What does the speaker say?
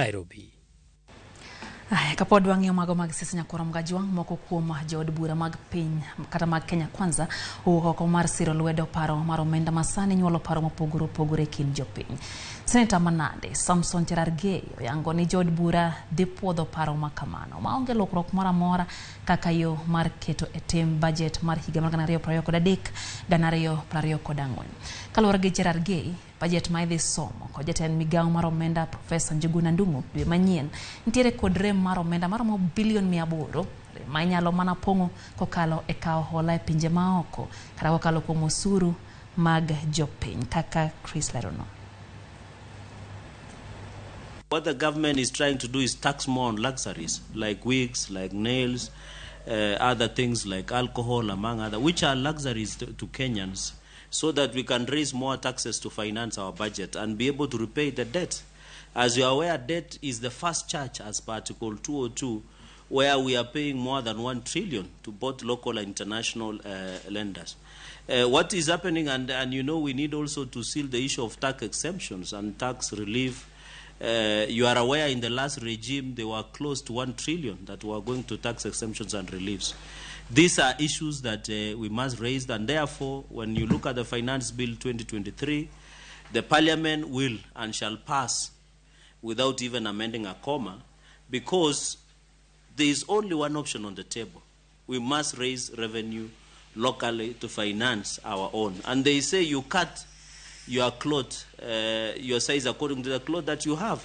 Nairobi. Kapod wang'eyo mago mag siasa nyakoro mgajwang' moko kuom jood bura mag piny kata mag Kenya Kwanza oko mar siro lwedo paro mar omenda masani nyuolo paro mopogore opogore kind jopiny. Seneta Manade Samson Cherargei oyango ni jood bura dhi puodho paro makamano maonge lokruok moro amora kaka yo mar keto e tim budget mar higa mar 2023 2024. Kaluwore gi Cherargei, budget ma idhi somo kod jatend migawo mar omenda Profesa Njuguna Ndung'u dwe manyien nitiere kod rem mar omenda maromo bilion 800 ma inyalo mana pong'o kokalo e kawo hola e pinje maoko kata kokalo kuom osuru mag jopiny kaka Chris Lerono. What the government is trying to do is tax more on luxuries like wigs, like nails, other things like alcohol, among other, which are luxuries to Kenyans, so that we can raise more taxes to finance our budget and be able to repay the debt. As you are aware, debt is the first charge as per Article 202, where we are paying more than 1 trillion to both local and international lenders. What is happening, and you know, we need also to seal the issue of tax exemptions and tax relief. You are aware in the last regime there were close to 1 trillion that were going to tax exemptions and reliefs. These are issues that we must raise, and therefore when you look at the Finance Bill 2023, the Parliament will and shall pass without even amending a comma, because there is only one option on the table. We must raise revenue locally to finance our own. And they say you cut your cloth, your size according to the cloth that you have.